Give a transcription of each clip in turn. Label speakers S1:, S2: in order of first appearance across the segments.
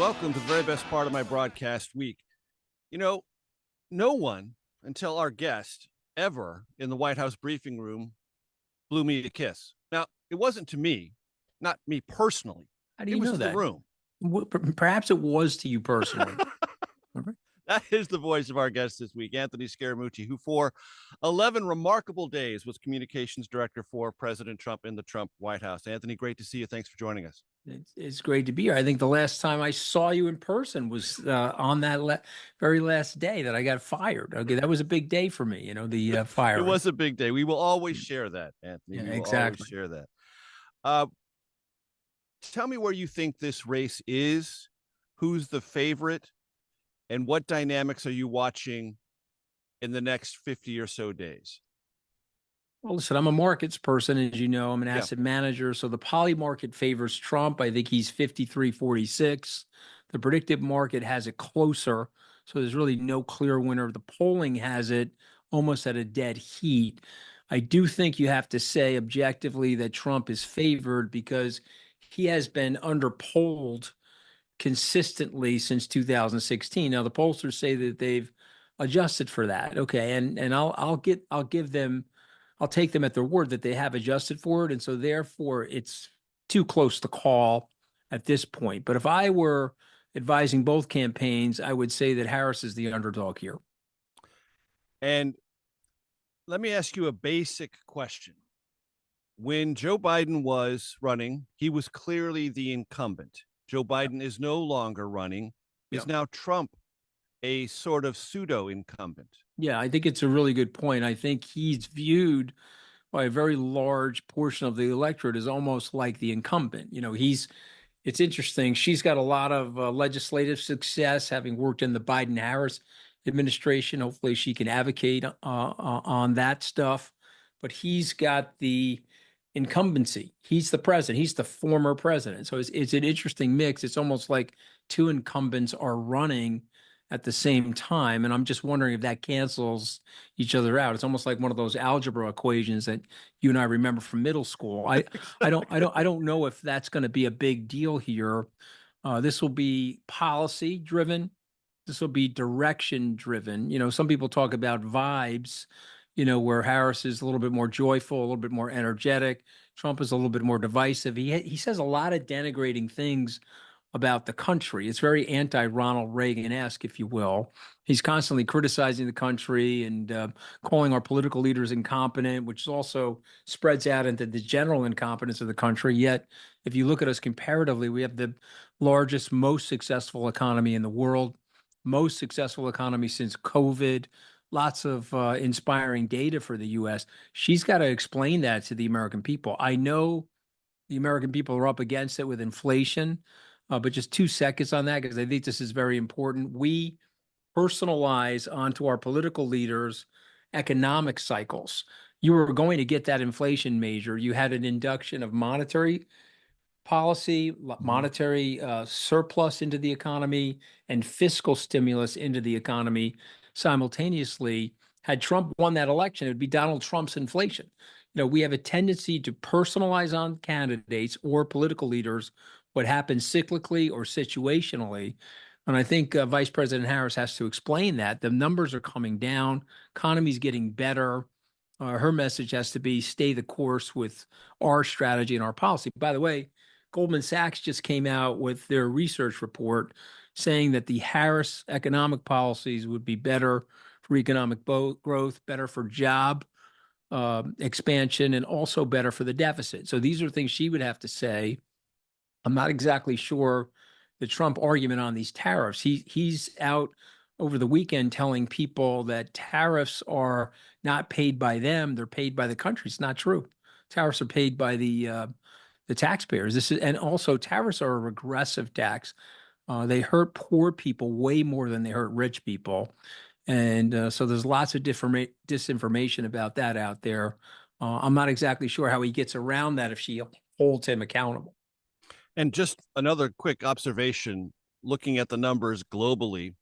S1: welcome to the very best part of my broadcast week. You know, no one until our guest ever in the White House briefing room blew me a kiss. Now, it wasn't to me, not me personally.
S2: How do
S1: It
S2: you
S1: was
S2: know
S1: to the
S2: that?
S1: room.
S2: Perhaps it was to you personally. Remember?
S1: That is the voice of our guest this week, Anthony Scaramucci, who for 11 remarkable days was communications director for President Trump in the Trump White House. Anthony, great to see you. Thanks for joining us.
S2: It's great to be here. I think the last time I saw you in person was on that very last day that I got fired. Okay, that was a big day for me, the
S1: It
S2: firing.
S1: was a big day. We will always share that, Anthony.
S2: Yeah,
S1: We will always
S2: exactly.
S1: share that. Uh, Tell me where you think this race is, who's the favorite, and what dynamics are you watching in the next 50 or so days?
S2: Well, listen, I'm a markets person, as you know. I'm an
S1: Yeah.
S2: asset manager. So the poly market favors Trump. I think he's 53-46. The predictive market has it closer. So there's really no clear winner. The polling has it almost at a dead heat. I do think you have to say objectively that Trump is favored because he has been underpolled consistently since 2016. Now the pollsters say that they've adjusted for that. Okay, and I'll give them, I'll take them at their word that they have adjusted for it, and so therefore it's too close to call at this point. But if I were advising both campaigns, I would say that Harris is the underdog here.
S1: And let me ask you a basic question. When Joe Biden was running, he was clearly the incumbent. Joe Biden is no longer running.
S2: Yeah.
S1: Is now Trump a sort of pseudo incumbent?
S2: Yeah, I think it's a really good point. I think he's viewed by a very large portion of the electorate as almost like the incumbent. It's interesting. She's got a lot of legislative success, having worked in the Biden-Harris administration. Hopefully she can advocate on that stuff. But he's got the incumbency. He's the president. He's the former president. So it's an interesting mix. It's almost like two incumbents are running at the same time. And I'm just wondering if that cancels each other out. It's almost like one of those algebra equations that you and I remember from middle school. I don't know if that's going to be a big deal here. This will be policy driven. This will be direction driven. Some people talk about vibes, where Harris is a little bit more joyful, a little bit more energetic. Trump is a little bit more divisive. He says a lot of denigrating things about the country. It's very anti-Ronald Reagan-esque, if you will. He's constantly criticizing the country and calling our political leaders incompetent, which also spreads out into the general incompetence of the country. Yet, if you look at us comparatively, we have the largest, most successful economy in the world, most successful economy since COVID, lots of inspiring data for the U.S. She's got to explain that to the American people. I know the American people are up against it with inflation. But just 2 seconds on that, because I think this is very important. We personalize onto our political leaders economic cycles. You were going to get that inflation measure. You had an induction of monetary policy, monetary surplus into the economy, and fiscal stimulus into the economy simultaneously. Had Trump won that election, it would be Donald Trump's inflation. We have a tendency to personalize on candidates or political leaders what happens cyclically or situationally. And I think Vice President Harris has to explain that. The numbers are coming down, economy's getting better. Her message has to be stay the course with our strategy and our policy. By the way, Goldman Sachs just came out with their research report saying that the Harris economic policies would be better for economic growth, better for job expansion, and also better for the deficit. So these are things she would have to say. I'm not exactly sure the Trump argument on these tariffs. He's out over the weekend telling people that tariffs are not paid by them; they're paid by the country. It's not true. Tariffs are paid by the taxpayers. And also tariffs are a regressive tax. They hurt poor people way more than they hurt rich people, and so there's lots of disinformation about that out there. I'm not exactly sure how he gets around that if she holds him accountable.
S1: And just another quick observation, looking at the numbers globally,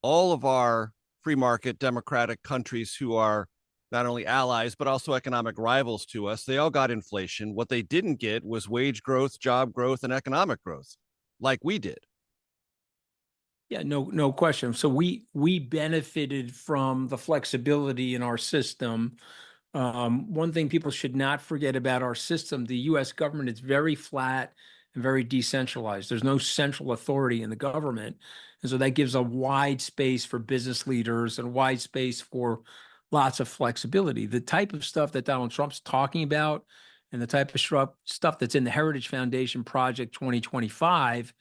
S1: all of our free market democratic countries who are not only allies, but also economic rivals to us, they all got inflation. What they didn't get was wage growth, job growth, and economic growth like we did.
S2: Yeah, no question. So we benefited from the flexibility in our system. One thing people should not forget about our system, the US government is very flat and very decentralized. There's no central authority in the government. And so that gives a wide space for business leaders and wide space for lots of flexibility. The type of stuff that Donald Trump's talking about and the type of stuff that's in the Heritage Foundation Project 2025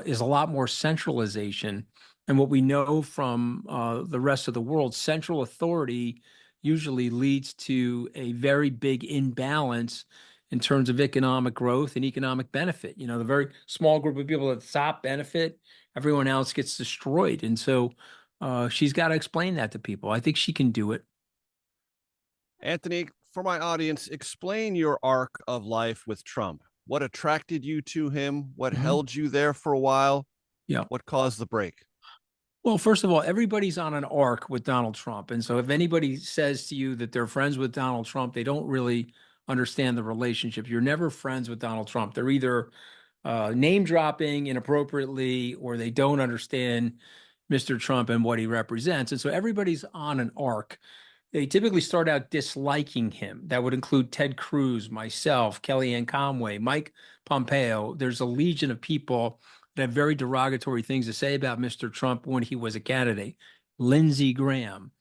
S2: is a lot more centralization. And what we know from the rest of the world, central authority usually leads to a very big imbalance in terms of economic growth and economic benefit. The very small group of people at the top benefit, everyone else gets destroyed. And so she's got to explain that to people. I think she can do it.
S1: Anthony, for my audience, explain your arc of life with Trump. What attracted you to him? What held you there for a while?
S2: Yeah.
S1: What caused the break?
S2: Well, first of all, everybody's on an arc with Donald Trump. And so if anybody says to you that they're friends with Donald Trump, they don't really understand the relationship. You're never friends with Donald Trump. They're either name dropping inappropriately or they don't understand Mr. Trump and what he represents. And so everybody's on an arc. They typically start out disliking him. That would include Ted Cruz, myself, Kellyanne Conway, Mike Pompeo. There's a legion of people that have very derogatory things to say about Mr. Trump when he was a candidate. Lindsey Graham.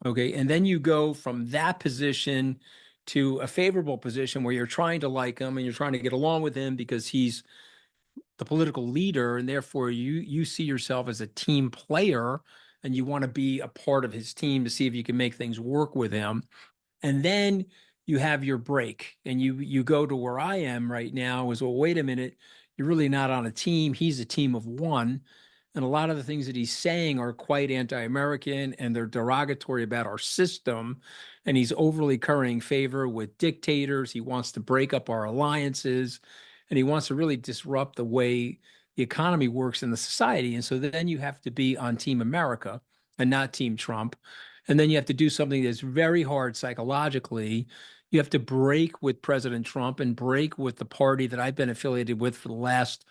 S2: Okay. And then you go from that position to a favorable position where you're trying to like him and you're trying to get along with him because he's the political leader, and therefore you see yourself as a team player and you want to be a part of his team to see if you can make things work with him. And then you have your break and you go to where I am right now is, well, wait a minute, you're really not on a team. He's a team of one. And a lot of the things that he's saying are quite anti-American and they're derogatory about our system. And he's overly currying favor with dictators. He wants to break up our alliances and he wants to really disrupt the way the economy works in the society. And so then you have to be on Team America and not Team Trump. And then you have to do something that's very hard psychologically. You have to break with President Trump and break with the party that I've been affiliated with for the last,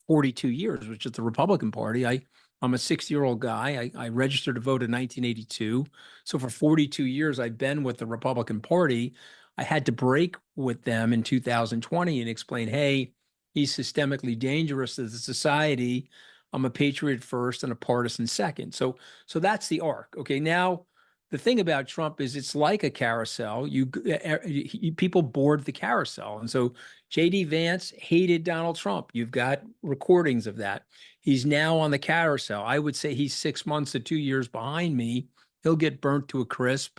S2: 42 years, which is the Republican Party. I'm a 60-year-old guy. I registered to vote in 1982. So for 42 years, I've been with the Republican Party. I had to break with them in 2020 and explain, hey, he's systemically dangerous to the society. I'm a patriot first and a partisan second. So that's the arc. Okay, now the thing about Trump is it's like a carousel. People board the carousel, and so J.D. Vance hated Donald Trump. You've got recordings of that. He's now on the carousel. I would say he's 6 months to 2 years behind me. He'll get burnt to a crisp,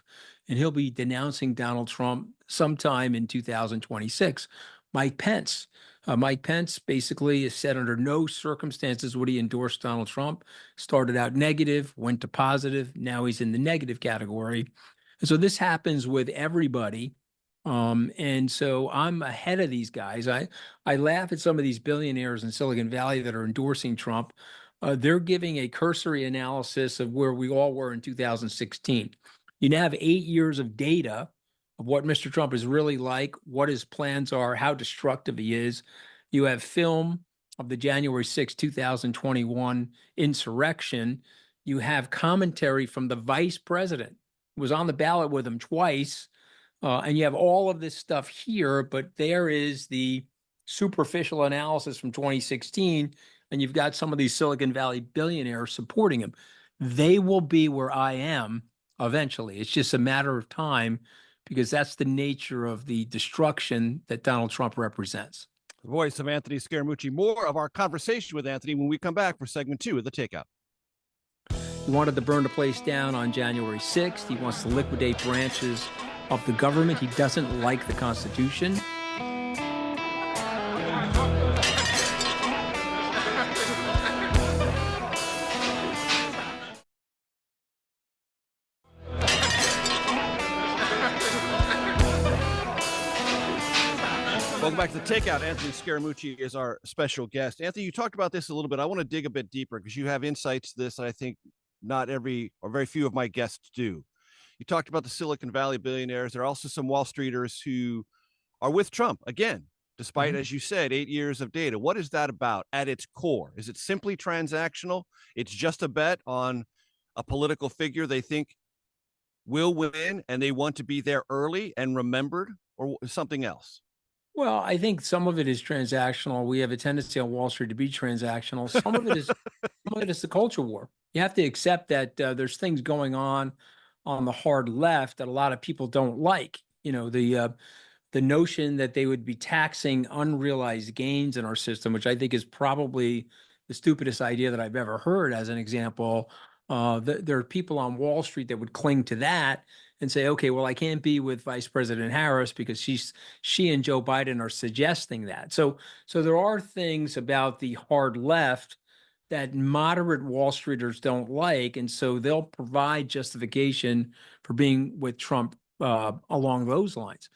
S2: and he'll be denouncing Donald Trump sometime in 2026. Mike Pence. Mike Pence basically has said under no circumstances would he endorse Donald Trump. Started out negative, went to positive. Now he's in the negative category. And so this happens with everybody. And so I'm ahead of these guys. I laugh at some of these billionaires in Silicon Valley that are endorsing Trump. They're giving a cursory analysis of where we all were in 2016. You now have 8 years of data of what Mr. Trump is really like, what his plans are, how destructive he is. You have film of the January 6, 2021 insurrection. You have commentary from the vice president, who was on the ballot with him twice. And you have all of this stuff here, but there is the superficial analysis from 2016, and you've got some of these Silicon Valley billionaires supporting him. They will be where I am eventually. It's just a matter of time because that's the nature of the destruction that Donald Trump represents.
S1: The voice of Anthony Scaramucci. More of our conversation with Anthony when we come back for segment 2 of the Takeout.
S2: He wanted to burn the place down on January 6th. He wants to liquidate branches of the government. He doesn't like the Constitution.
S1: Welcome back to the Takeout. Anthony Scaramucci is our special guest. Anthony, you talked about this a little bit. I want to dig a bit deeper because you have insights to this that I think not every or very few of my guests do. You talked about the Silicon Valley billionaires. There are also some Wall Streeters who are with Trump again. despite, as you said, 8 years of data. What is that about at its core? Is it simply transactional? It's just a bet on a political figure they think will win and they want to be there early and remembered, or something else?
S2: Well, I think some of it is transactional. We have a tendency on Wall Street to be transactional. Some of it is the culture war. You have to accept that there's things going on the hard left that a lot of people don't like. The notion that they would be taxing unrealized gains in our system, which I think is probably the stupidest idea that I've ever heard. As an example, there are people on Wall Street that would cling to that and say, okay, well, I can't be with Vice President Harris because she and Joe Biden are suggesting that. So there are things about the hard left that moderate Wall Streeters don't like, and so they'll provide justification for being with Trump along those lines.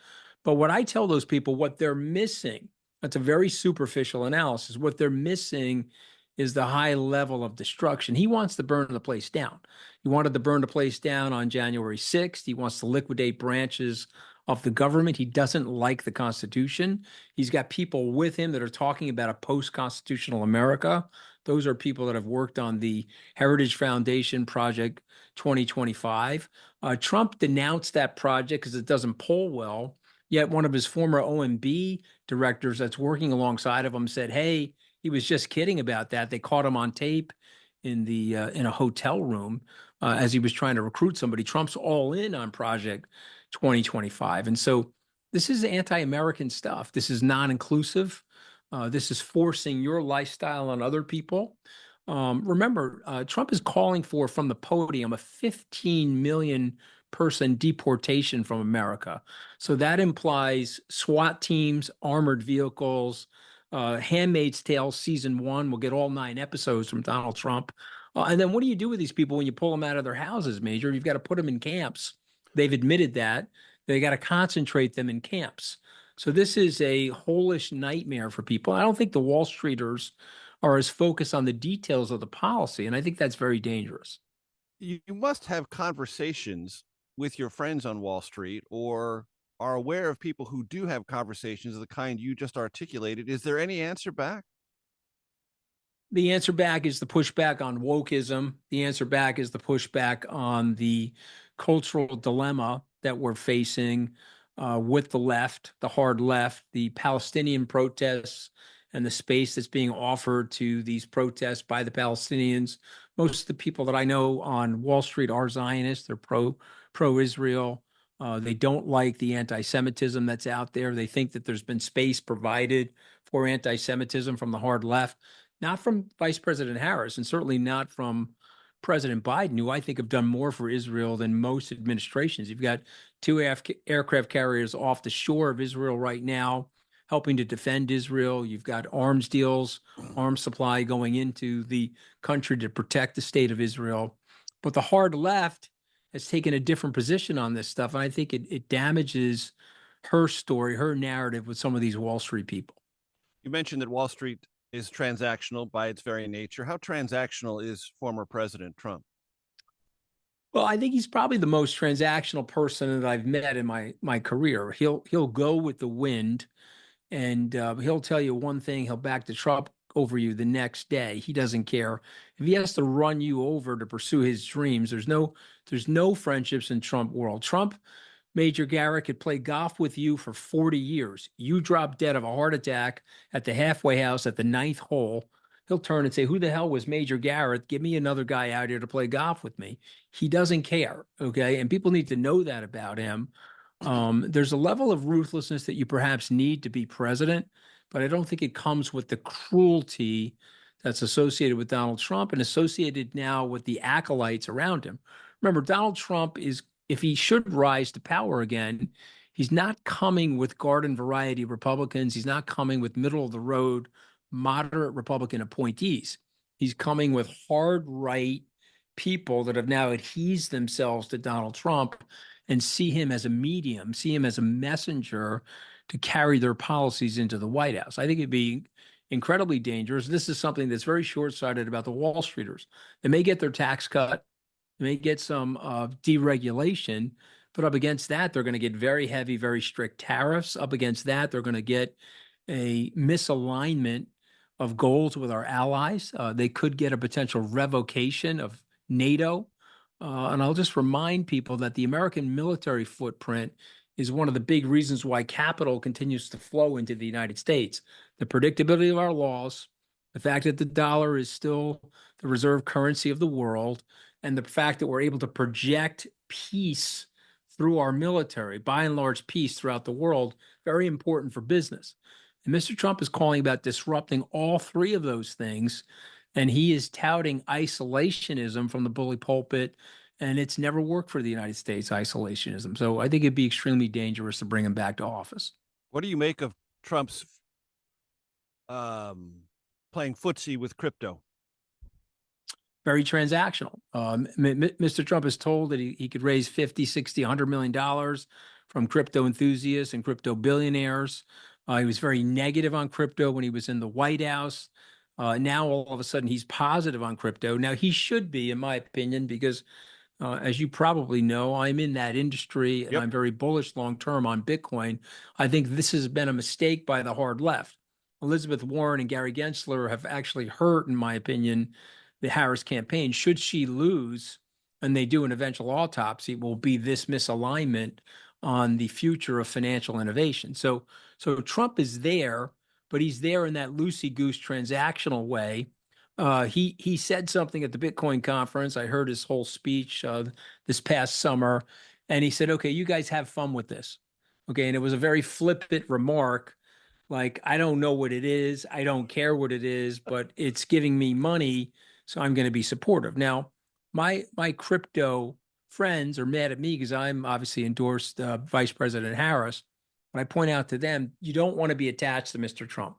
S2: But what I tell those people, what they're missing, that's a very superficial analysis. What they're missing is the high level of destruction. He wants to burn the place down. He wanted to burn the place down on January 6th. He wants to liquidate branches of the government. He doesn't like the Constitution. He's got people with him that are talking about a post-constitutional America. Those are people that have worked on the Heritage Foundation Project 2025. Trump denounced that project because it doesn't poll well. Yet one of his former OMB directors that's working alongside of him said, hey, he was just kidding about that. They caught him on tape in a hotel room as he was trying to recruit somebody. Trump's all in on Project 2025. And so this is anti-American stuff. This is non-inclusive. This is forcing your lifestyle on other people. Remember, Trump is calling for, from the podium, a 15 million person deportation from America. So that implies SWAT teams, armored vehicles, Handmaid's Tale season 1 will get all 9 episodes from Donald Trump. And then what do you do with these people when you pull them out of their houses, Major? You've got to put them in camps. They've admitted that. They got to concentrate them in camps. So this is a holish nightmare for people. I don't think the Wall Streeters are as focused on the details of the policy, and I think that's very dangerous.
S1: You must have conversations with your friends on Wall Street, or are aware of people who do have conversations of the kind you just articulated. Is there any answer back?
S2: The answer back is the pushback on wokeism. The answer back is the pushback on the cultural dilemma that we're facing with the left, the hard left, the Palestinian protests, and the space that's being offered to these protests by the Palestinians. Most of the people that I know on Wall Street are Zionists. They're pro-Israel. They don't like the anti-Semitism that's out there. They think that there's been space provided for anti-Semitism from the hard left, not from Vice President Harris, and certainly not from President Biden, who I think have done more for Israel than most administrations. You've got 2 aircraft carriers off the shore of Israel right now, helping to defend Israel. You've got arms deals, arms supply going into the country to protect the state of Israel. But the hard left has taken a different position on this stuff. And I think it damages her story, her narrative with some of these Wall Street people.
S1: You mentioned that Wall Street is transactional by its very nature. How transactional is former President Trump?
S2: Well, I think he's probably the most transactional person that I've met in my career. He'll go with the wind, and he'll tell you one thing. He'll back the Trump over you the next day. He doesn't care if he has to run you over to pursue his dreams. There's no friendships in Trump world. Trump, Major Garrett, could play golf with you for 40 years. You drop dead of a heart attack at the halfway house at the 9th hole. He'll turn and say, who the hell was Major Garrett? Give me another guy out here to play golf with me. He doesn't care. Okay. And people need to know that about him. There's a level of ruthlessness that you perhaps need to be president, but I don't think it comes with the cruelty that's associated with Donald Trump and associated now with the acolytes around him. Remember, Donald Trump is, if he should rise to power again, he's not coming with garden variety Republicans. He's not coming with middle of the road, moderate Republican appointees. He's coming with hard right people that have now adhesed themselves to Donald Trump and see him as a medium, see him as a messenger to carry their policies into the White House. I think it'd be incredibly dangerous. This is something that's very short-sighted about the Wall Streeters. They may get their tax cut, they may get some deregulation, but up against that, they're going to get very heavy, very strict tariffs. Up against that, they're going to get a misalignment of goals with our allies. They could get a potential revocation of NATO. And I'll just remind people that the American military footprint is one of the big reasons why capital continues to flow into the United States. The predictability of our laws, the fact that the dollar is still the reserve currency of the world, and the fact that we're able to project peace through our military, by and large, peace throughout the world, very important for business. And Mr. Trump is calling about disrupting all three of those things. And he is touting isolationism from the bully pulpit. And it's never worked for the United States, isolationism. So I think it'd be extremely dangerous to bring him back to office.
S1: What do you make of Trump's playing footsie with crypto?
S2: Very transactional. Mr. Trump is told that he could raise 50, 60, $100 million from crypto enthusiasts and crypto billionaires. He was very negative on crypto when he was in the White House. Now, all of a sudden, he's positive on crypto. Now, he should be, in my opinion, because as you probably know, I'm in that industry and I'm very bullish long term on Bitcoin. I think this has been a mistake by the hard left. Elizabeth Warren and Gary Gensler have actually hurt, in my opinion, the Harris campaign. Should she lose and they do an eventual autopsy, will be this misalignment on the future of financial innovation. So Trump is there, but he's there in that loosey-goose transactional way. He said something at the Bitcoin conference. I heard his whole speech this past summer, and he said, okay, you guys have fun with this. Okay, and it was a very flippant remark, like, I don't know what it is. I don't care what it is, but it's giving me money, so I'm going to be supportive. Now, my crypto friends are mad at me because I'm obviously endorsed Vice President Harris. But I point out to them, you don't want to be attached to Mr. Trump,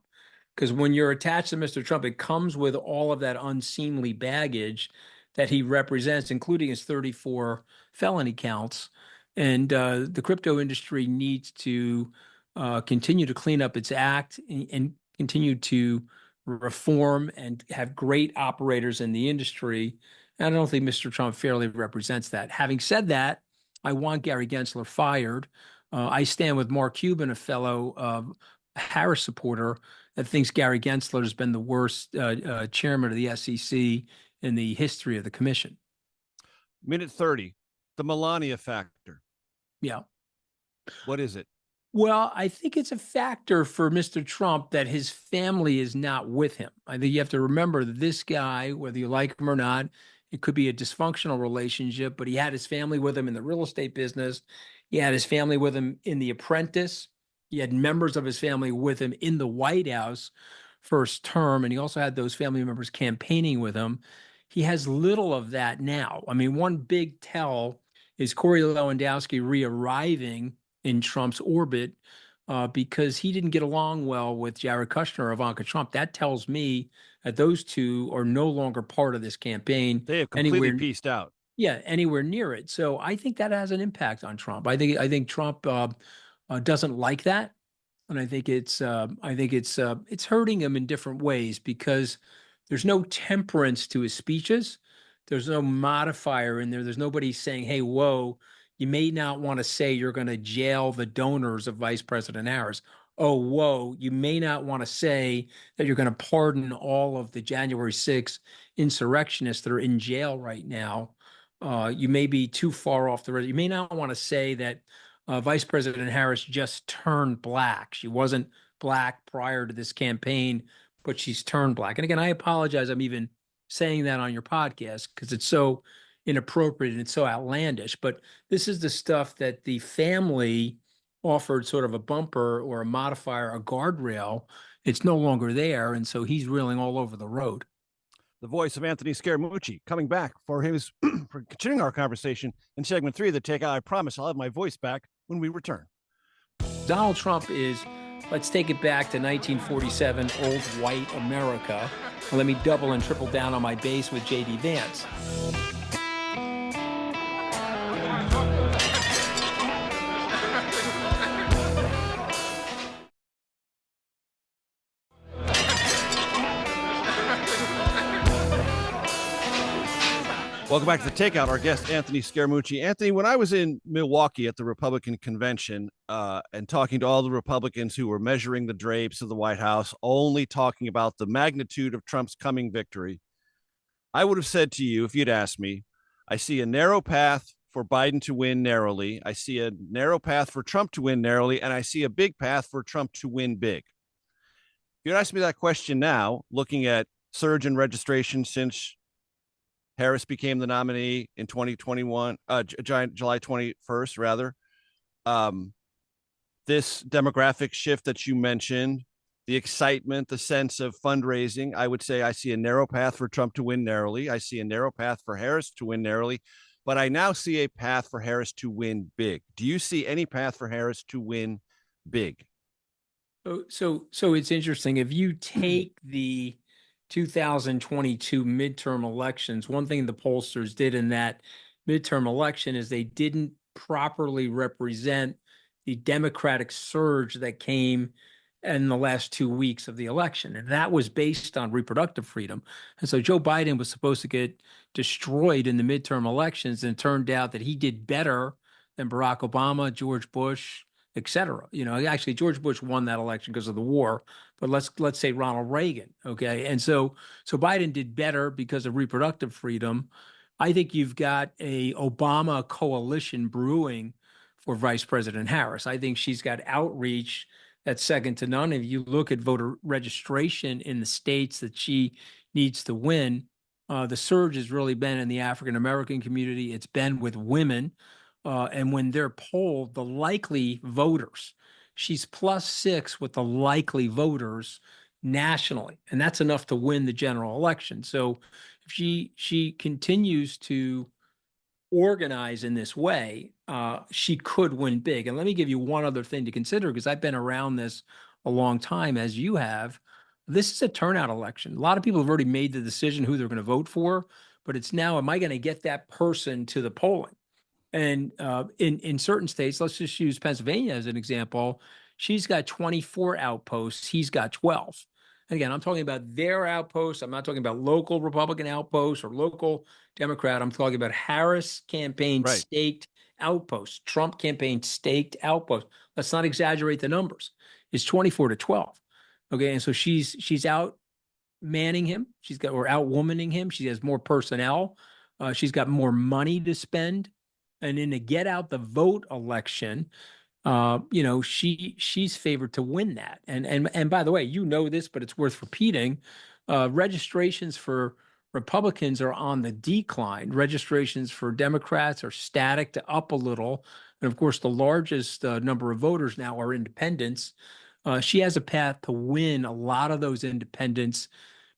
S2: because when you're attached to Mr. Trump, it comes with all of that unseemly baggage that he represents, including his 34 felony counts. And the crypto industry needs to continue to clean up its act and continue to reform and have great operators in the industry. And I don't think Mr. Trump fairly represents that. Having said that, I want Gary Gensler fired. I stand with Mark Cuban, a fellow Harris supporter, that thinks Gary Gensler has been the worst chairman of the SEC in the history of the commission.
S1: Minute 30, the Melania factor.
S2: Yeah.
S1: What is it?
S2: Well, I think it's a factor for Mr. Trump that his family is not with him. I think you have to remember that this guy, whether you like him or not, it could be a dysfunctional relationship, but he had his family with him in the real estate business. He had his family with him in The Apprentice. He had members of his family with him in the White House first term, and he also had those family members campaigning with him. He has little of that now. I mean, one big tell is Corey Lewandowski re-arriving in Trump's orbit because he didn't get along well with Jared Kushner or Ivanka Trump. That tells me that those two are no longer part of this campaign.
S1: They have completely pieced out.
S2: Yeah, anywhere near it. So I think that has an impact on Trump. I think Trump doesn't like that, and I think it's hurting him in different ways because there's no temperance to his speeches. There's no modifier in there. There's nobody saying, "Hey, whoa, you may not want to say you're going to jail the donors of Vice President Harris." Oh, whoa, you may not want to say that you're going to pardon all of the January 6th insurrectionists that are in jail right now. You may be too far off the road. You may not want to say that Vice President Harris just turned black. She wasn't black prior to this campaign, but she's turned black. And again, I apologize. I'm even saying that on your podcast because it's so inappropriate and it's so outlandish. But this is the stuff that the family offered sort of a bumper or a modifier, a guardrail. It's no longer there. And so he's reeling all over the road.
S1: The voice of Anthony Scaramucci coming back for his for continuing our conversation in segment 3 of the Takeout. I promise I'll have my voice back when we return.
S2: Donald Trump is, let's take it back to 1947, old white America. Let me double and triple down on my base with J.D. Vance.
S1: Welcome back to the Takeout. Our guest, Anthony Scaramucci. Anthony, when I was in Milwaukee at the Republican convention and talking to all the Republicans who were measuring the drapes of the White House, only talking about the magnitude of Trump's coming victory, I would have said to you, if you'd asked me, I see a narrow path for Biden to win narrowly. I see a narrow path for Trump to win narrowly, and I see a big path for Trump to win big. If you'd ask me that question now, looking at surge in registration since Harris became the nominee in 2021, July 21st, rather. This demographic shift that you mentioned, the excitement, the sense of fundraising, I would say I see a narrow path for Trump to win narrowly. I see a narrow path for Harris to win narrowly, but I now see a path for Harris to win big. Do you see any path for Harris to win big?
S2: So it's interesting. If you take the 2022 midterm elections, one thing the pollsters did in that midterm election is they didn't properly represent the Democratic surge that came in the last 2 weeks of the election. And that was based on reproductive freedom. And so Joe Biden was supposed to get destroyed in the midterm elections. And it turned out that he did better than Barack Obama, George Bush, et cetera. Actually, George Bush won that election because of the war, but let's say Ronald Reagan. Okay. And so Biden did better because of reproductive freedom. I think you've got a Obama coalition brewing for Vice President Harris. I think she's got outreach that's second to none. If you look at voter registration in the states that she needs to win, the surge has really been in the African-American community. It's been with women. And when they're polled, the likely voters, she's +6 with the likely voters nationally. And that's enough to win the general election. So if she continues to organize in this way, she could win big. And let me give you one other thing to consider, because I've been around this a long time, as you have. This is a turnout election. A lot of people have already made the decision who they're going to vote for, but it's now, am I going to get that person to the polling? And in certain states, let's just use Pennsylvania as an example. She's got 24 outposts. He's got 12. And again, I'm talking about their outposts. I'm not talking about local Republican outposts or local Democrat. I'm talking about Harris campaign
S1: Right.
S2: staked outposts, Trump campaign staked outposts. Let's not exaggerate the numbers. It's 24 to 12. Okay. And so she's out manning him. Or out womaning him. She has more personnel. She's got more money to spend. And in the get out the vote election, she's favored to win that. And by the way, this, but it's worth repeating. Registrations for Republicans are on the decline. Registrations for Democrats are static to up a little. And of course, the largest number of voters now are independents. She has a path to win a lot of those independents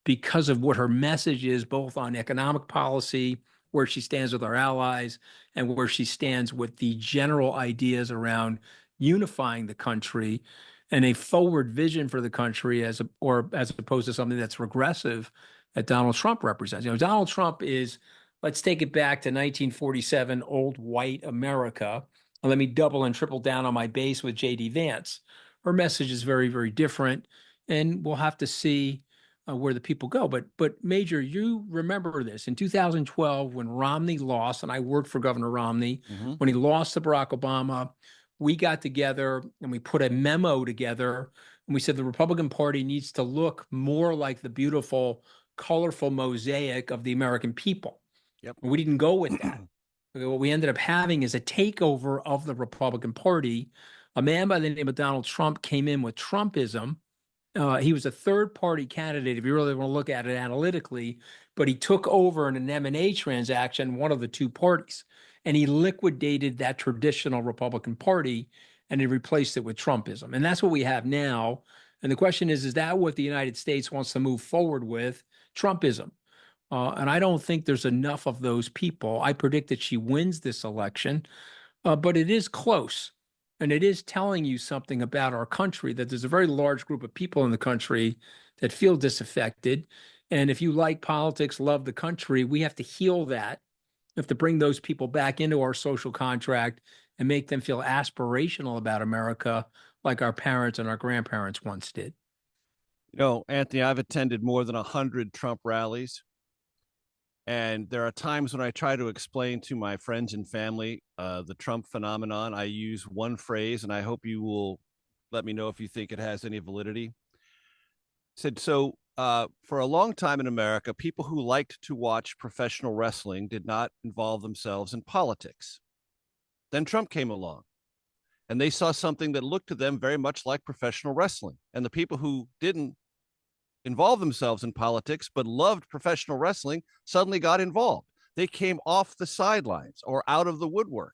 S2: because of what her message is, both on economic policy, where she stands with our allies, and where she stands with the general ideas around unifying the country and a forward vision for the country as opposed to something that's regressive that Donald Trump represents. Donald Trump is, let's take it back to 1947, old white America. And let me double and triple down on my base with J.D. Vance. Her message is very, very different, and we'll have to see where the people go. But Major, you remember this. In 2012, when Romney lost, and I worked for Governor Romney, when he lost to Barack Obama, we got together and we put a memo together, and we said the Republican Party needs to look more like the beautiful, colorful mosaic of the American people.
S1: Yep.
S2: We didn't go with that. What we ended up having is a takeover of the Republican Party. A man by the name of Donald Trump came in with Trumpism. He was a third-party candidate, if you really want to look at it analytically, but he took over in an M&A transaction, one of the two parties, and he liquidated that traditional Republican Party, and he replaced it with Trumpism. And that's what we have now. And the question is that what the United States wants to move forward with? Trumpism. And I don't think there's enough of those people. I predict that she wins this election, but it is close. And it is telling you something about our country, that there's a very large group of people in the country that feel disaffected. And if you like politics, love the country, we have to heal that. We have to bring those people back into our social contract and make them feel aspirational about America like our parents and our grandparents once did.
S1: Anthony, I've attended more than 100 Trump rallies. And there are times when I try to explain to my friends and family the Trump phenomenon. I use one phrase, and I hope you will let me know if you think it has any validity. Said so. For a long time in America, people who liked to watch professional wrestling did not involve themselves in politics. Then Trump came along, and they saw something that looked to them very much like professional wrestling. And the people who didn't involve themselves in politics but loved professional wrestling suddenly got involved. They came off the sidelines or out of the woodwork,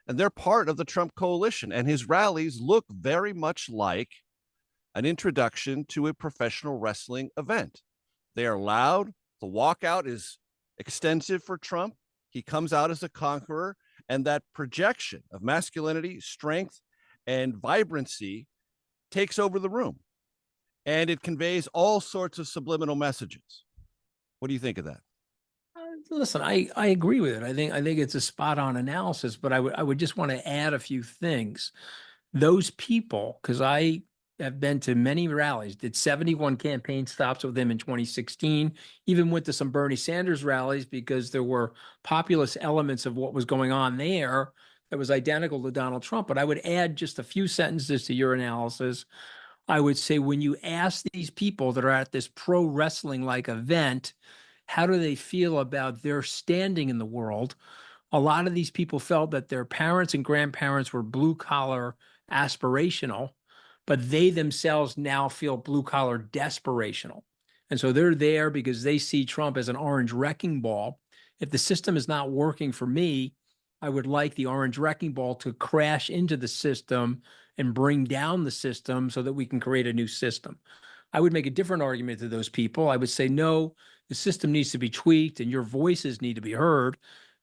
S1: and they're part of the Trump coalition. And his rallies look very much like an introduction to a professional wrestling event. They are loud. The walkout is extensive for Trump. He comes out as a conqueror, and that projection of masculinity, strength, and vibrancy takes over the room. And it conveys all sorts of subliminal messages. What do you think of that?
S2: Listen, I agree with it. I think it's a spot on analysis, but I would just want to add a few things. Those people, because I have been to many rallies, did 71 campaign stops with him in 2016, even went to some Bernie Sanders rallies because there were populist elements of what was going on there that was identical to Donald Trump. But I would add just a few sentences to your analysis. I would say when you ask these people that are at this pro wrestling like event, how do they feel about their standing in the world? A lot of these people felt that their parents and grandparents were blue collar aspirational, but they themselves now feel blue collar desperational. And so they're there because they see Trump as an orange wrecking ball. If the system is not working for me, I would like the orange wrecking ball to crash into the system and bring down the system so that we can create a new system. I would make a different argument to those people. I would say, no, the system needs to be tweaked and your voices need to be heard.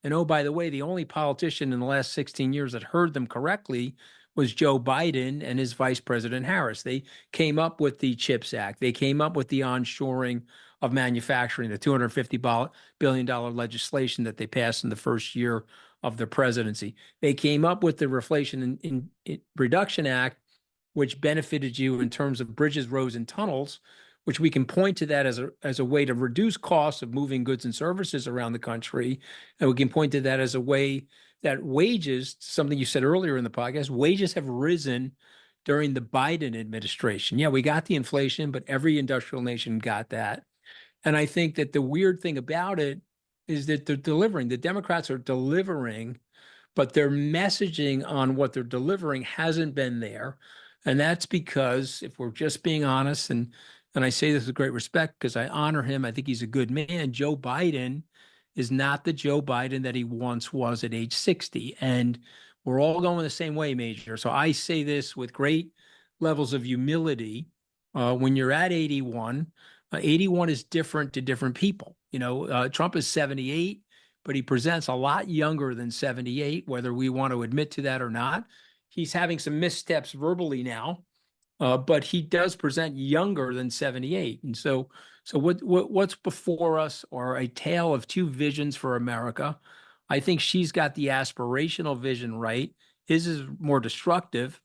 S2: And oh, by the way, the only politician in the last 16 years that heard them correctly was Joe Biden and his Vice President Harris. They came up with the CHIPS Act. They came up with the onshoring of manufacturing, the $250 billion legislation that they passed in the first year of their presidency. They came up with the Inflation Reduction Act, which benefited you in terms of bridges, roads, and tunnels, which we can point to that as a way to reduce costs of moving goods and services around the country. And we can point to that as a way that wages, something you said earlier in the podcast, wages have risen during the Biden administration. Yeah, we got the inflation, but every industrial nation got that. And I think that the weird thing about it is that they're delivering. The Democrats are delivering, but their messaging on what they're delivering hasn't been there. And that's because, if we're just being honest, and I say this with great respect because I honor him, I think he's a good man, Joe Biden is not the Joe Biden that he once was at age 60. And we're all going the same way, Major. So I say this with great levels of humility. When you're at 81, 81 is different to different people. Trump is 78, but he presents a lot younger than 78, whether we want to admit to that or not. He's having some missteps verbally now, but he does present younger than 78. And so what's before us are a tale of two visions for America. I think she's got the aspirational vision right. His is more destructive.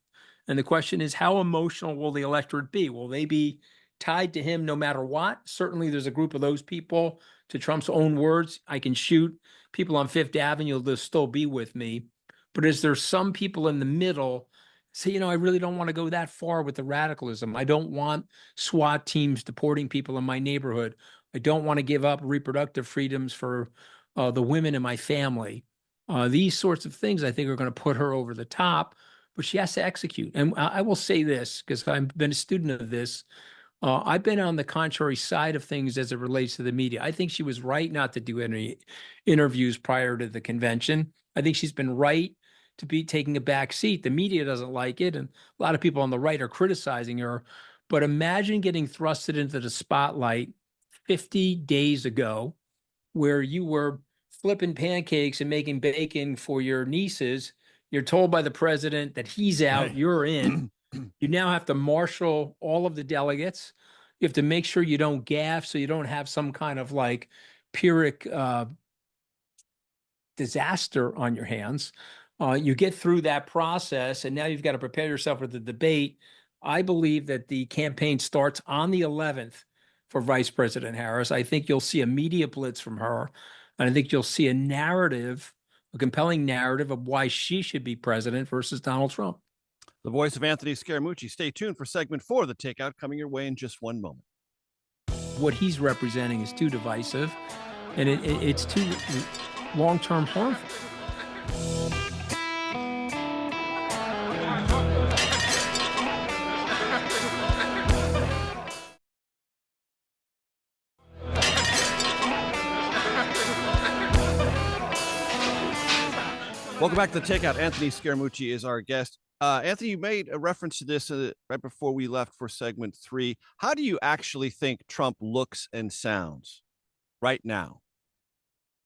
S2: And the question is, how emotional will the electorate be? Will they be tied to him no matter what? Certainly there's a group of those people, to Trump's own words, I can shoot people on Fifth Avenue, they'll still be with me. But is there some people in the middle say, I really don't want to go that far with the radicalism. I don't want SWAT teams deporting people in my neighborhood. I don't want to give up reproductive freedoms for the women in my family. These sorts of things I think are going to put her over the top, but she has to execute. And I will say this, because I've been a student of this. I've been on the contrary side of things as it relates to the media. I think she was right not to do any interviews prior to the convention. I think she's been right to be taking a back seat. The media doesn't like it, and a lot of people on the right are criticizing her. But imagine getting thrusted into the spotlight 50 days ago, where you were flipping pancakes and making bacon for your nieces. You're told by the president that he's out,
S1: Right.
S2: you're in. You now have to marshal all of the delegates. You have to make sure you don't gaffe, so you don't have some kind of like Pyrrhic disaster on your hands. You get through that process, and now you've got to prepare yourself for the debate. I believe that the campaign starts on the 11th for Vice President Harris. I think you'll see a media blitz from her. And I think you'll see a narrative, a compelling narrative of why she should be president versus Donald Trump.
S1: The voice of Anthony Scaramucci. Stay tuned for segment 4 of The Takeout, coming your way in just one moment.
S2: What he's representing is too divisive, and it's too long-term harmful.
S1: Welcome back to The Takeout. Anthony Scaramucci is our guest. Anthony, you made a reference to this right before we left for segment 3. How do you actually think Trump looks and sounds right now?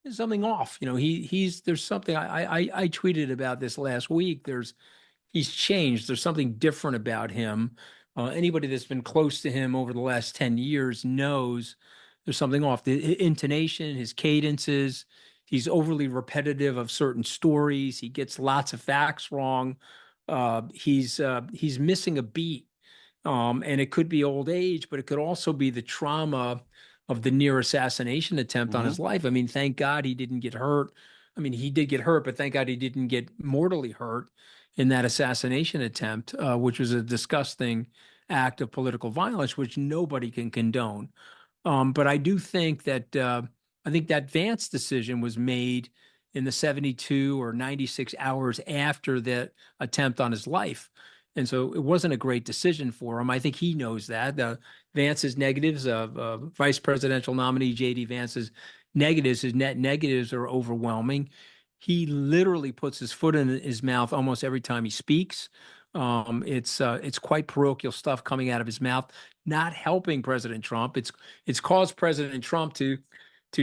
S2: There's something off. There's something I tweeted about this last week. He's changed. There's something different about him. Anybody that's been close to him over the last 10 years knows there's something off. The intonation, his cadences, he's overly repetitive of certain stories. He gets lots of facts wrong. He's missing a beat. And it could be old age, but it could also be the trauma of the near assassination attempt on his life. I mean, thank God he didn't get hurt. I mean, he did get hurt, but thank God he didn't get mortally hurt in that assassination attempt, which was a disgusting act of political violence, which nobody can condone. But I do think that I think that Vance decision was made in the 72 or 96 hours after that attempt on his life. And so it wasn't a great decision for him. I think he knows that. Vance's negatives, vice presidential nominee J.D. Vance's negatives, his net negatives are overwhelming. He literally puts his foot in his mouth almost every time he speaks. It's quite parochial stuff coming out of his mouth, not helping President Trump. It's caused President Trump to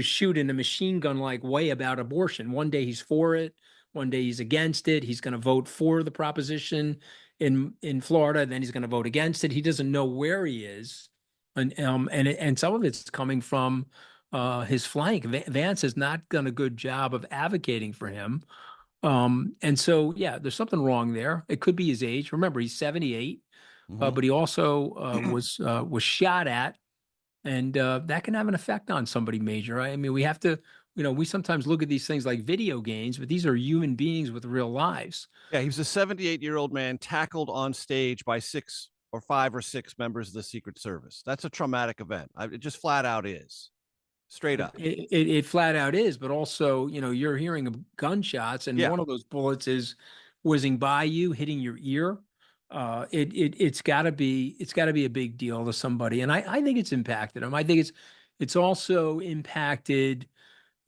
S2: shoot in a machine gun-like way about abortion. One day he's for it, one day he's against it. He's going to vote for the proposition in Florida, then he's going to vote against it. He doesn't know where he is, and some of it's coming from his flank. Vance has not done a good job of advocating for him, and so there's something wrong there. It could be his age. Remember, he's 78, but he also was shot at, and that can have an effect on somebody major. I mean, we have to. We sometimes look at these things like video games, but these are human beings with real lives.
S1: Yeah, he was a 78-year-old man tackled on stage by 5 or 6 members of the Secret Service. That's a traumatic event. It just flat out is. Straight up.
S2: It flat out is, but also, you're hearing of gunshots, and one of those bullets is whizzing by you, hitting your ear. It's got to be a big deal to somebody, and I think it's impacted him. I think it's also impacted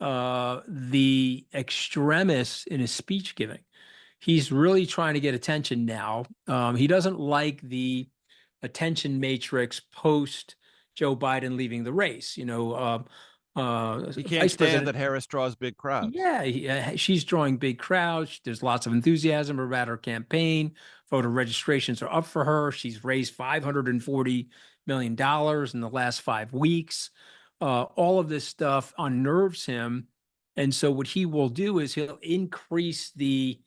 S2: the extremists in his speech giving. He's really trying to get attention now. He doesn't like the attention matrix post Joe Biden leaving the race.
S1: He can't stand that Harris draws big crowds.
S2: Yeah, she's drawing big crowds. There's lots of enthusiasm about her campaign. Voter registrations are up for her. She's raised $540 million in the last 5 weeks. All of this stuff unnerves him. And so what he will do is he'll increase the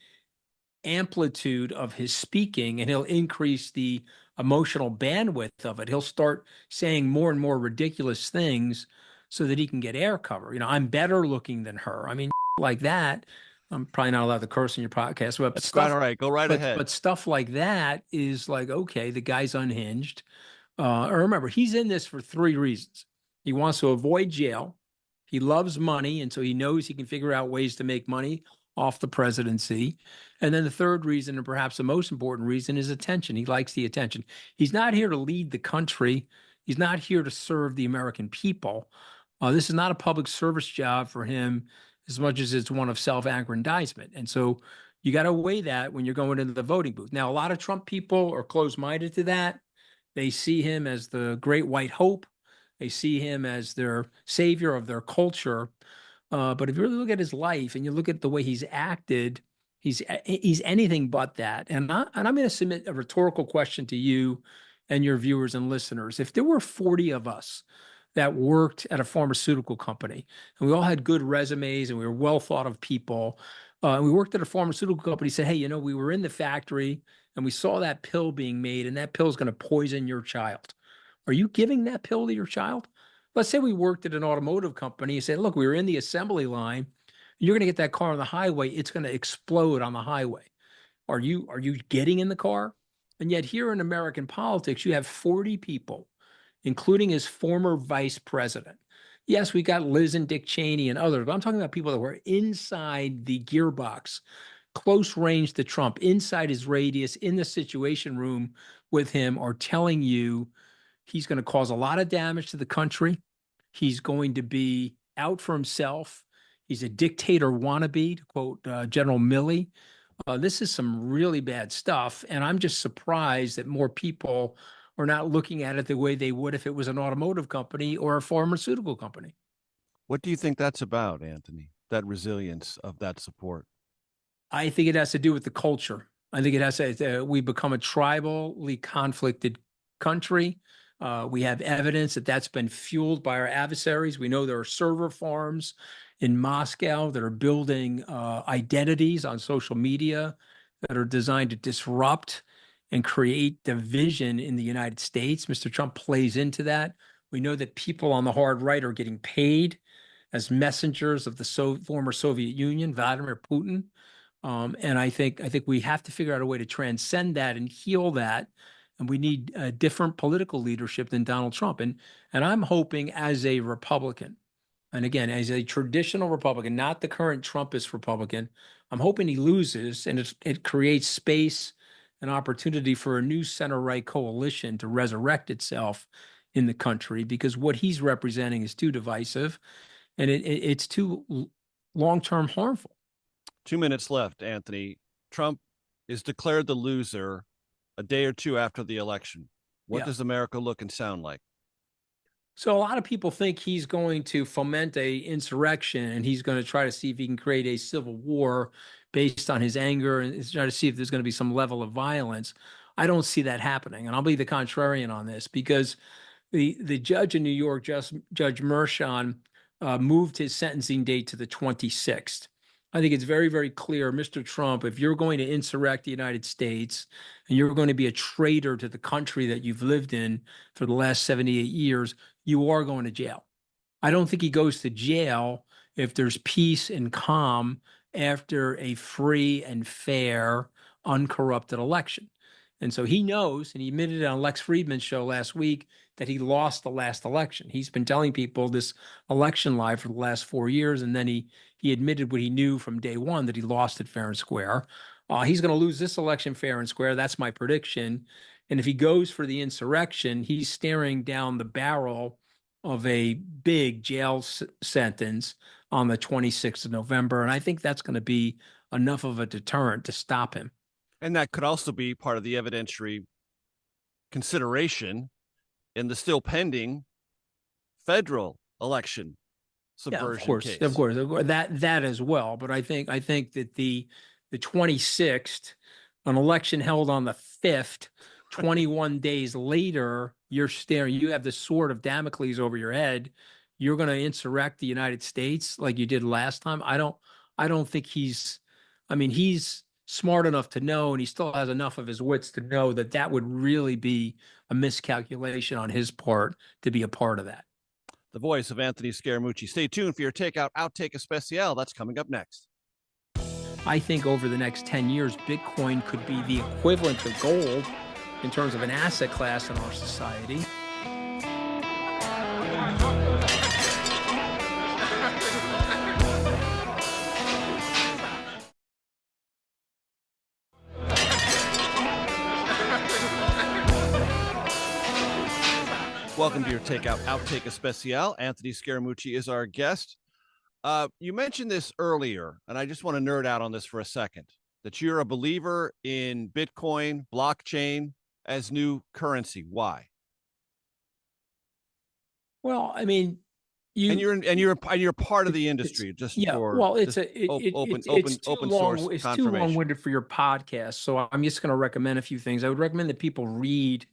S2: amplitude of his speaking, and he'll increase the emotional bandwidth of it. He'll start saying more and more ridiculous things so that he can get air cover. I'm better looking than her. I mean, like that. I'm probably not allowed to curse in your podcast, but
S1: that's not all right. Go right ahead.
S2: But stuff like that is like, okay, the guy's unhinged. Remember, he's in this for 3 reasons. He wants to avoid jail. He loves money, and so he knows he can figure out ways to make money off the presidency. And then the third reason, and perhaps the most important reason, is attention. He likes the attention. He's not here to lead the country. He's not here to serve the American people. This is not a public service job for him as much as it's one of self-aggrandizement. And so you got to weigh that when you're going into the voting booth. Now, a lot of Trump people are closed-minded to that. They see him as the great white hope. They see him as their savior of their culture. But if you really look at his life and you look at the way he's acted, he's anything but that. And I'm going to submit a rhetorical question to you and your viewers and listeners. If there were 40 of us that worked at a pharmaceutical company, and we all had good resumes and we were well thought of people, and we worked at a pharmaceutical company, said, hey, we were in the factory and we saw that pill being made, and that pill is going to poison your child. Are you giving that pill to your child? let's say we worked at an automotive company and said, look, we were in the assembly line. You're going to get that car on the highway. It's going to explode on the highway. Are you getting in the car? And yet here in American politics, you have 40 people, including his former vice president. Yes, we got Liz and Dick Cheney and others, but I'm talking about people that were inside the gearbox, close range to Trump, inside his radius, in the situation room with him, are telling you he's going to cause a lot of damage to the country. He's going to be out for himself. He's a dictator wannabe, to quote General Milley. This is some really bad stuff. And I'm just surprised that more people are not looking at it the way they would if it was an automotive company or a pharmaceutical company.
S1: What do you think that's about, Anthony? That resilience of that support?
S2: I think it has to do with the culture. I think it has to, we become a tribally conflicted country. We have evidence that that's been fueled by our adversaries. We know there are server farms in Moscow that are building identities on social media that are designed to disrupt and create division in the United States. Mr. Trump plays into that. We know that people on the hard right are getting paid as messengers of the former Soviet Union, Vladimir Putin. And I think we have to figure out a way to transcend that and heal that. And we need a different political leadership than Donald Trump. And I'm hoping, as a Republican, and again, as a traditional Republican, not the current Trumpist Republican, I'm hoping he loses, and it creates space and opportunity for a new center-right coalition to resurrect itself in the country, because what he's representing is too divisive, and it's too long-term harmful.
S1: 2 minutes left, Anthony. Trump is declared the loser a day or two after the election. What does America look and sound like?
S2: So a lot of people think he's going to foment a insurrection, and he's going to try to see if he can create a civil war based on his anger and try to see if there's going to be some level of violence. I don't see that happening, and I'll be the contrarian on this, because the judge in New York, Judge Mershon, moved his sentencing date to the 26th. I think it's very, very clear, Mr. Trump, if you're going to insurrect the United States and you're going to be a traitor to the country that you've lived in for the last 78 years, you are going to jail. I don't think he goes to jail if there's peace and calm after a free and fair, uncorrupted election. And so he knows, and he admitted it on Lex Friedman's show last week, that he lost the last election. He's been telling people this election lie for the last 4 years, and then he admitted what he knew from day one, that he lost it fair and square. He's going to lose this election fair and square. That's my prediction. And if he goes for the insurrection, he's staring down the barrel of a big jail sentence on the 26th of November. And I think that's going to be enough of a deterrent to stop him.
S1: And that could also be part of the evidentiary consideration in the still pending federal election subversion case.
S2: Of course, that as well. But I think that the 26th, an election held on the 5th, 21 days later, you have the sword of Damocles over your head. You're going to insurrect the United States like you did last time. I don't think he's smart enough to know, and he still has enough of his wits to know that that would really be a miscalculation on his part to be a part of that.
S1: The voice of Anthony Scaramucci. Stay tuned for your Takeout Outtake Especial. That's coming up next.
S2: I think over the next 10 years, Bitcoin could be the equivalent to gold in terms of an asset class in our society.
S1: Welcome to your Takeout Outtake Especial. Anthony Scaramucci is our guest. You mentioned this earlier, and I just want to nerd out on this for a second, that you're a believer in Bitcoin, blockchain as new currency. Why?
S2: Well, I mean,
S1: you're part of the industry. It's too long-winded
S2: for your podcast, so I'm just going to recommend a few things. I would recommend that people read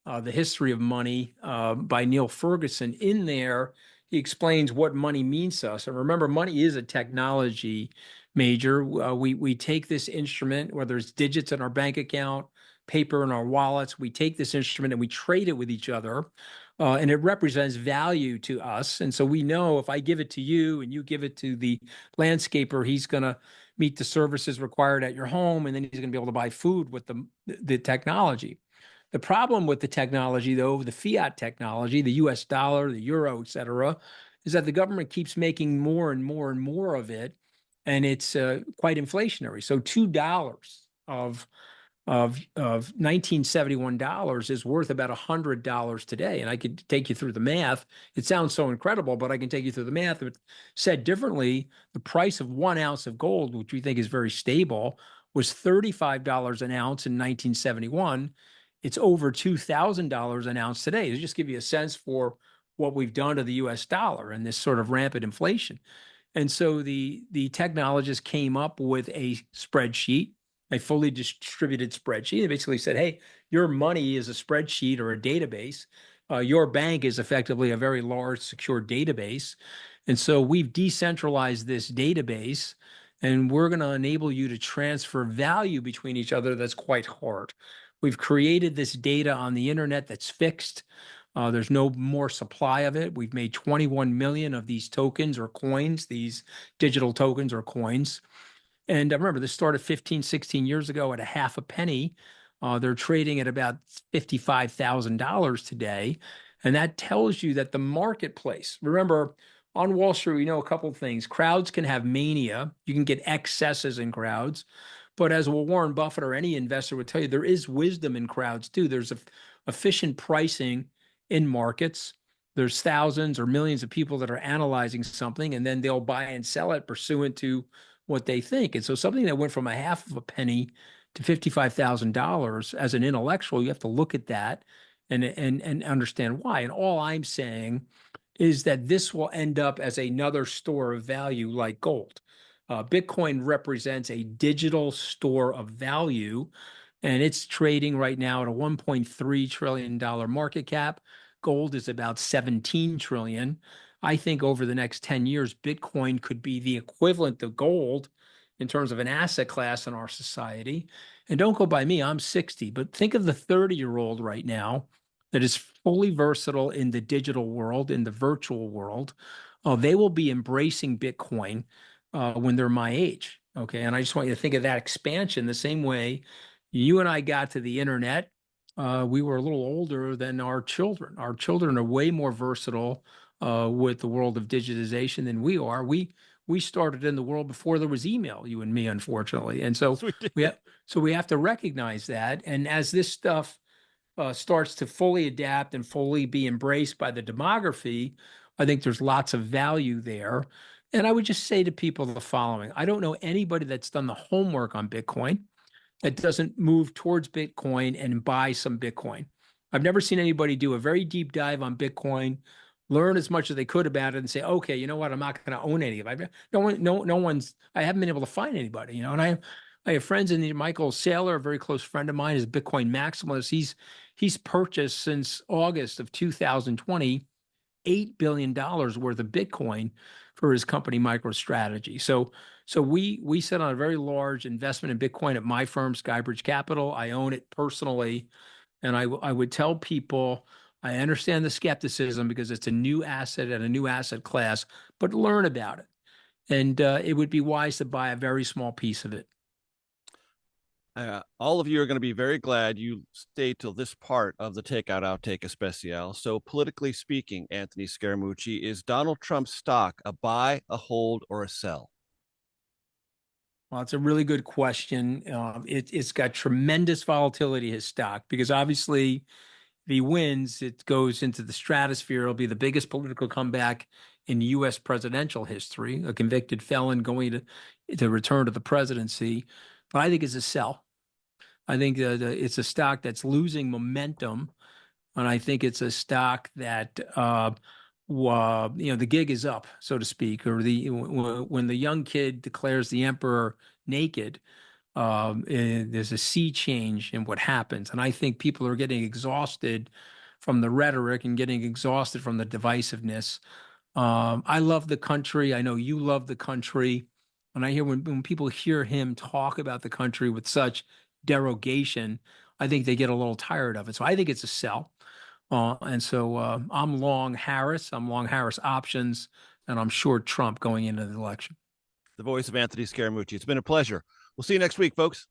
S2: The History of Money by Neil Ferguson. In there, he explains what money means to us. And remember, money is a technology, Major. We take this instrument, whether it's digits in our bank account, paper in our wallets. We take this instrument and we trade it with each other. And it represents value to us. And so we know if I give it to you and you give it to the landscaper, he's going to meet the services required at your home, and then he's going to be able to buy food with the technology. The problem with the technology, though, the fiat technology, the US dollar, the euro, et cetera, is that the government keeps making more and more and more of it, and it's quite inflationary. So $2 of 1971 dollars is worth about $100 today. And I could take you through the math. It sounds so incredible, but I can take you through the math. But said differently, the price of 1 ounce of gold, which we think is very stable, was $35 an ounce in 1971. It's over $2,000 an ounce today. To just give you a sense for what we've done to the US dollar and this sort of rampant inflation. And so the technologists came up with a spreadsheet, a fully distributed spreadsheet. It basically said, hey, your money is a spreadsheet or a database. Your bank is effectively a very large secure database. And so we've decentralized this database, and we're going to enable you to transfer value between each other. That's quite hard. We've created this data on the internet that's fixed. There's no more supply of it. We've made 21 million of these tokens or coins, these digital tokens or coins. And remember, this started 15, 16 years ago at a half a penny. They're trading at about $55,000 today. And that tells you that the marketplace, remember, on Wall Street, we know a couple of things. Crowds can have mania. You can get excesses in crowds. But as Warren Buffett or any investor would tell you, there is wisdom in crowds too. There's efficient pricing in markets. There's thousands or millions of people that are analyzing something, and then they'll buy and sell it pursuant to what they think. And so something that went from a half of a penny to $55,000, as an intellectual, you have to look at that and understand why. And all I'm saying is that this will end up as another store of value like gold. Bitcoin represents a digital store of value, and it's trading right now at a $1.3 trillion market cap. Gold is about 17 trillion. I think over the next 10 years, Bitcoin could be the equivalent of gold in terms of an asset class in our society. And don't go by me, I'm 60, but think of the 30-year-old right now that is fully versatile in the digital world, in the virtual world. They will be embracing Bitcoin when they're my age. Okay. And I just want you to think of that expansion the same way you and I got to the internet. We were a little older than our children. Our children are way more versatile with the world of digitization than we are. We started in the world before there was email, you and me, unfortunately. And so we have to recognize that. And as this stuff starts to fully adapt and fully be embraced by the demography, I think there's lots of value there. And I would just say to people the following: I don't know anybody that's done the homework on Bitcoin that doesn't move towards Bitcoin and buy some Bitcoin. I've never seen anybody do a very deep dive on Bitcoin, learn as much as they could about it, and say, okay, you know what, I'm not going to own any of it. I haven't been able to find anybody, and I have friends in Michael Saylor, a very close friend of mine, is a Bitcoin maximalist. He's purchased since August of 2020, $8 billion worth of Bitcoin for his company MicroStrategy. So we sit on a very large investment in Bitcoin at my firm, Skybridge Capital. I own it personally. And I would tell people, I understand the skepticism because it's a new asset and a new asset class, but learn about it. And it would be wise to buy a very small piece of it.
S1: All of you are going to be very glad you stayed till this part of the Takeout Outtake Especial. So, politically speaking, Anthony Scaramucci, is Donald Trump's stock a buy, a hold, or a sell?
S2: Well, it's a really good question. It's got tremendous volatility, his stock, because obviously if he wins, it goes into the stratosphere. It'll be the biggest political comeback in U.S. presidential history, a convicted felon going to return to the presidency. But I think it's a sell. I think it's a stock that's losing momentum, and I think it's a stock that the gig is up, so to speak, or when the young kid declares the emperor naked, there's a sea change in what happens, and I think people are getting exhausted from the rhetoric and getting exhausted from the divisiveness. I love the country. I know you love the country. And I hear when people hear him talk about the country with such derogation, I think they get a little tired of it. So I think it's a sell. And so I'm long Harris. I'm long Harris options, and I'm short Trump going into the election.
S1: The voice of Anthony Scaramucci. It's been a pleasure. We'll see you next week, folks.